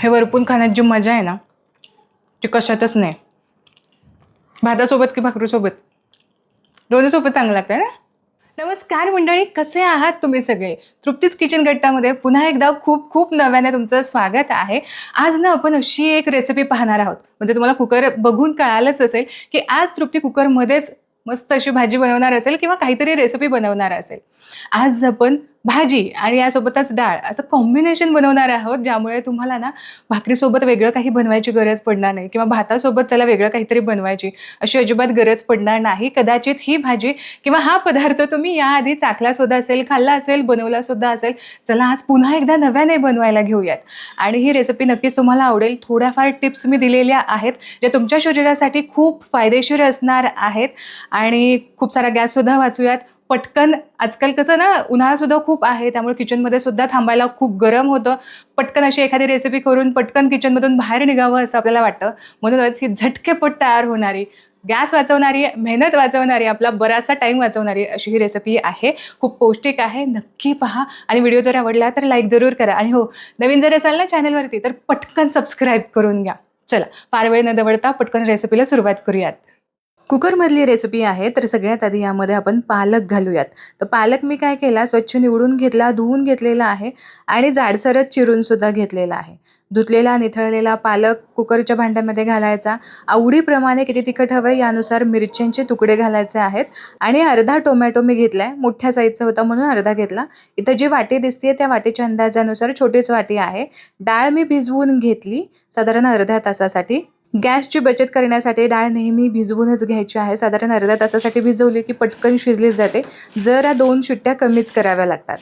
हे वरपून खाण्यात जी मजा आहे ना ती कशातच नाही. भातासोबत की भाकरीसोबत दोन्हीसोबत चांगलं लागतं ना. नमस्कार मंडळी, कसे आहात तुम्ही सगळे? तृप्तीज किचन गट्टामध्ये पुन्हा एकदा खूप खूप नव्याने तुमचं स्वागत आहे. आज ना आपण अशी एक रेसिपी पाहणार आहोत. म्हणजे तुम्हाला कुकर बघून कळालंच असेल की आज तृप्ती कुकरमध्येच मस्त अशी भाजी बनवणार असेल किंवा काहीतरी रेसिपी बनवणार असेल. आज आपण भाजी आणि यासोबतच डाळ असं कॉम्बिनेशन बनवणार आहोत, ज्यामुळे तुम्हाला ना भाकरीसोबत वेगळं काही बनवायची गरज पडणार नाही किंवा भातासोबत त्याला वेगळं काहीतरी बनवायची अशी अजिबात गरज पडणार नाही. कदाचित ही भाजी किंवा हा पदार्थ तुम्ही याआधी चाखला सुद्धा असेल, खाल्ला असेल, बनवला सुद्धा असेल. चला आज पुन्हा एकदा नव्याने बनवायला घेऊयात आणि ही रेसिपी नक्कीच तुम्हाला आवडेल. थोड्याफार टिप्स मी दिलेल्या आहेत ज्या तुमच्या शरीरासाठी खूप फायदेशीर असणार आहेत आणि खूप सारा गॅससुद्धा वाचूयात. पटकन आजकाल कसं ना उन्हाळासुद्धा खूप आहे, त्यामुळे किचनमध्ये सुद्धा थांबायला खूप गरम होतं. पटकन अशी एखादी रेसिपी करून पटकन किचनमधून बाहेर निघावं असं आपल्याला वाटतं. म्हणूनच ही झटकेपट तयार होणारी, गॅस वाचवणारी, मेहनत वाचवणारी, आपला बराचसा टाईम वाचवणारी अशी ही रेसिपी आहे. खूप पौष्टिक आहे, नक्की पहा आणि व्हिडिओ जर आवडला तर लाईक जरूर करा. आणि हो, नवीन जर असाल ना चॅनलवरती तर पटकन सबस्क्राईब करून घ्या. चला फार वेळ न दवडता पटकन रेसिपीला सुरुवात करूयात. कुकरमधली रेसिपी आहे, तर सगळ्यात आधी यामध्ये आपण पालक घालूयात. तर पालक मी काय केला, स्वच्छ निवडून घेतला, धुवून घेतलेला आहे आणि जाडसरच चिरूनसुद्धा घेतलेला आहे. धुतलेला निथळलेला पालक कुकरच्या भांड्यामध्ये घालायचा. आवडीप्रमाणे किती तिखट हवं यानुसार मिरच्यांचे तुकडे घालायचे आहेत आणि अर्धा टोमॅटो मी घेतला आहे. मोठ्या साईजचा होता म्हणून अर्धा घेतला. इथं जी वाटी दिसते त्या वाटीच्या अंदाजानुसार छोटीच वाटी आहे. डाळ मी भिजवून घेतली साधारण अर्ध्या तासासाठी. गॅसची बचत करण्यासाठी डाळ नेहमी भिजवूनच घ्यायची आहे. साधारण अर्ध्या तासासाठी भिजवली की पटकन शिजली जाते. जरा 2 शिट्ट्या कमीच कराव्या लागतात.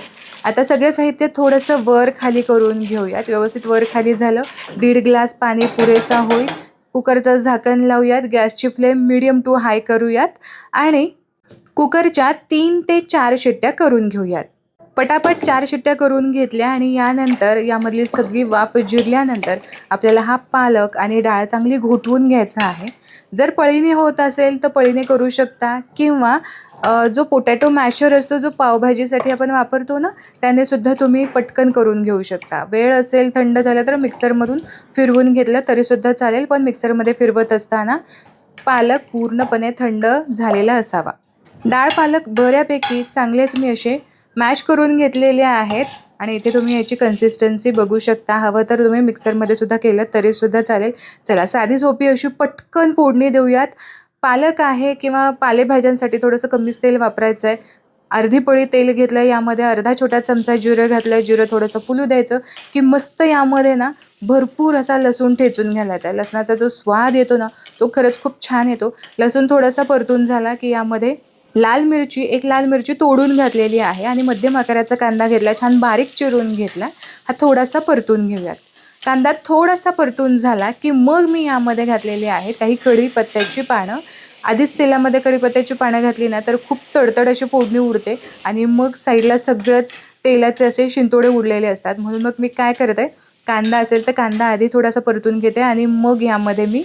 आता सगळं साहित्य थोडंसं वर खाली करून घेऊयात. व्यवस्थित वर खाली झालं. 1.5 ग्लास पाणी पुरेसा होईल. कुकरचं झाकण लावूयात. गॅसची फ्लेम मीडियम टू हाय करूयात आणि कुकरच्या 3 ते 4 शिट्ट्या करून घेऊयात. पटापट 4 शिट्ट्या करून घेतल्या आणि यानंतर यामधली सगळी वाफ जिरल्यानंतर आपल्याला हा पालक आणि डाळ चांगली घोटवून घ्यायचा आहे. जर पळीने होत असेल तर पळीने करू शकता किंवा जो पोटॅटो मॅशर असतो जो पावभाजीसाठी आपण वापरतो ना, त्याने सुद्धा तुम्ही पटकन करून घेऊ शकता. वेळ असेल थंड झालं तर मिक्सरमधून फिरवून घेतलं तरीसुद्धा चालेल, पण मिक्सरमध्ये फिरवत असताना पालक पूर्णपणे थंड झालेला असावा. डाळ पालक बऱ्यापैकी चांगलेच मी असे मॅश करून घेतलेले आहेत आणि इथे तुम्ही याची कन्सिस्टन्सी बघू शकता. हवं तर तुम्ही मिक्सरमध्ये सुद्धा केलं तरीसुद्धा चालेल. चला साधी सोपी अशी पटकन फोडणी देऊयात. पालक आहे किंवा पालेभाज्यांसाठी थोडंसं कमीच तेल वापरायचं आहे. अर्धी पळी तेल घेतलं, यामध्ये अर्धा छोटा चमचा जिरं घातलं. जिरं थोडंसं फुलू द्यायचं की मस्त यामध्ये ना भरपूर असा लसूण ठेचून घालायचा आहे. लसणाचा जो स्वाद येतो ना तो खरंच खूप छान येतो. लसूण थोडासा परतून झाला की यामध्ये एक लाल मिरची तोडून घातलेली आहे आणि मध्यम आकाराचा कांदा घेतला, छान बारीक चिरून घेतला. हा थोडासा परतून घेऊयात. कांदा थोडासा परतून झाला की मग मी यामध्ये घातलेली आहेत काही कढीपत्त्याची पानं. आधीच तेलामध्ये कढीपत्त्याची पानं घातली ना तर खूप तडतड अशी फोडणी उडते आणि मग साईडला सगळंच तेलाचे असे शिंतोडे उडलेले असतात. म्हणून मग मी काय करते, कांदा असेल तर कांदा आधी थोडासा परतून घेते आणि मग यामध्ये मी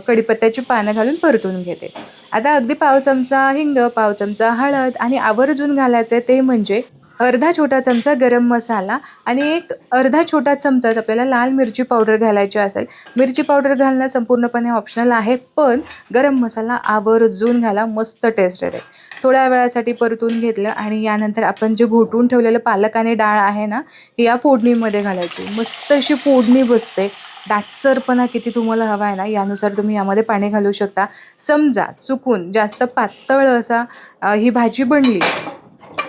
कढीपत्त्याची पानं घालून परतून घेते. आता अगदी पाव चमचा हिंग, पाव चमचा हळद आणि आवर्जून घालायचं ते म्हणजे अर्धा छोटा चमचा गरम मसाला आणि एक अर्धा छोटा चमचाच आपल्याला लाल मिरची पावडर घालायची असेल. मिरची पावडर घालणं संपूर्णपणे ऑप्शनल आहे, पण गरम मसाला आवर्जून घाला, मस्त टेस्ट येते. थोड्या वेळासाठी परतून घेतलं आणि यानंतर आपण जे घोटून ठेवलेलं पालक आणि डाळ आहे ना, या फोडणीमध्ये घालायची. मस्त अशी फोडणी बसते. दाटसरपणा किती तुम्हाला हवा आहे ना यानुसार तुम्ही यामध्ये पाणी घालू शकता. समजा चुकून जास्त पातळ असा ही भाजी बनली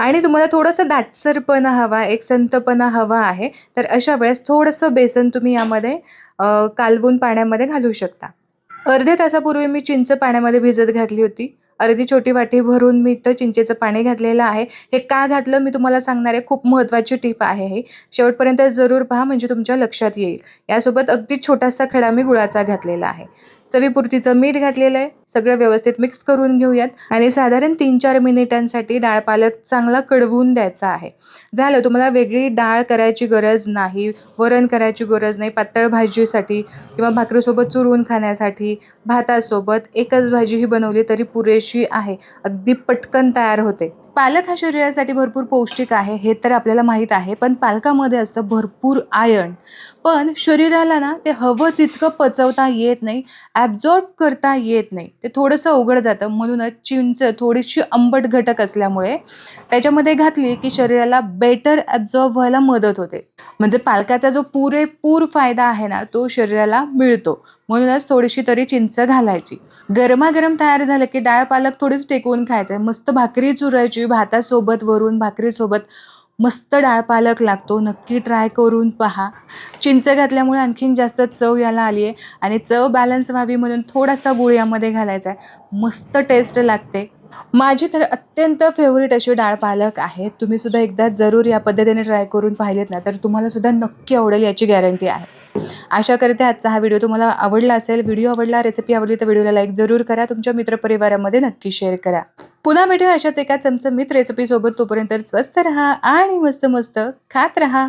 आणि तुम्हाला थोडंसं दाटसरपणा हवा, एक संतपणा हवा आहे, तर अशा वेळेस थोडंसं बेसन तुम्ही यामध्ये कालवून पाण्यामध्ये घालू शकता. अर्ध्या तासापूर्वी मी चिंच पाण्यामध्ये भिजत घातली होती. अर्धी छोटी वाटी भरून मी इथं चिंचेचं पाणी घातलेलं आहे. हे का घातलं मी तुम्हाला सांगणार आहे. खूप महत्त्वाची टिप आहे ही. शेवटपर्यंत जरूर पहा म्हणजे तुमच्या लक्षात येईल. यासोबत अगदी छोटासा खडा मी गुळाचा घातलेला आहे. चवीपुरतीचं मीठ घातलेलं आहे. सगळं व्यवस्थित मिक्स करून घेऊयात आणि साधारण 3-4 मिनिटांसाठी डाळ पालक चांगला कढवून द्यायचा आहे. झालं, तुम्हाला वेगळी डाळ करायची गरज नाही, वरण करायची गरज नाही. पातळ भाजीसाठी किंवा भाकरीसोबत चुरून खाण्यासाठी, भातासोबत एकच भाजी ही बनवली तरी पुरेशी आहे. अगदी पटकन तयार होते. पालक हा शरीरासाठी भरपूर पौष्टिक आहे हे तर आपल्याला माहीत आहे, पण पालकामध्ये असतं भरपूर आयर्न. पण शरीराला ना ते हवं तितकं पचवता येत नाही, ॲब्झॉर्ब करता येत नाही. ते थोडंसं अवघड जातं. म्हणूनच चिंच थोडीशी आंबट घटक असल्यामुळे त्याच्यामध्ये घातली की शरीराला बेटर ॲब्झॉर्ब व्हायला मदत होते. म्हणजे पालकाचा जो पुरेपूर फायदा आहे ना तो शरीराला मिळतो. म्हणूनच थोडीशी तरी चिंच घालायची. गरमागरम तयार झालं की डाळ पालक थोडीच टेकवून खायचं. मस्त भाकरी चुरायची भातासोबत, वरून भाकरीसोबत मस्त डाळ पालक लागतो. नक्की ट्राय करून पहा. चिंच घातल्यामुळे आणखीन जास्त चव याला आली आहे आणि चव बॅलन्स व्हावी म्हणून थोडासा गूळ यामध्ये घालायचा आहे. मस्त टेस्ट लागते. माझी तर अत्यंत फेवरेट अशी डाळ पालक आहे. तुम्ही सुद्धा एकदा जरूर या पद्धतीने ट्राय करून पाहिलेत ना तर तुम्हाला सुद्धा नक्की आवडेल याची गॅरंटी आहे. आशा करते आजचा हा व्हिडिओ तुम्हाला आवडला असेल. व्हिडिओ आवडला, रेसिपी आवडली तर व्हिडिओला लाईक जरूर करा. तुमच्या मित्रपरिवारामध्ये नक्की शेअर करा. पुन्हा भेटूया अशाच एका चमचमीत रेसिपीसोबत. तोपर्यंत स्वस्त रहा आणि मस्त मस्त खात रहा.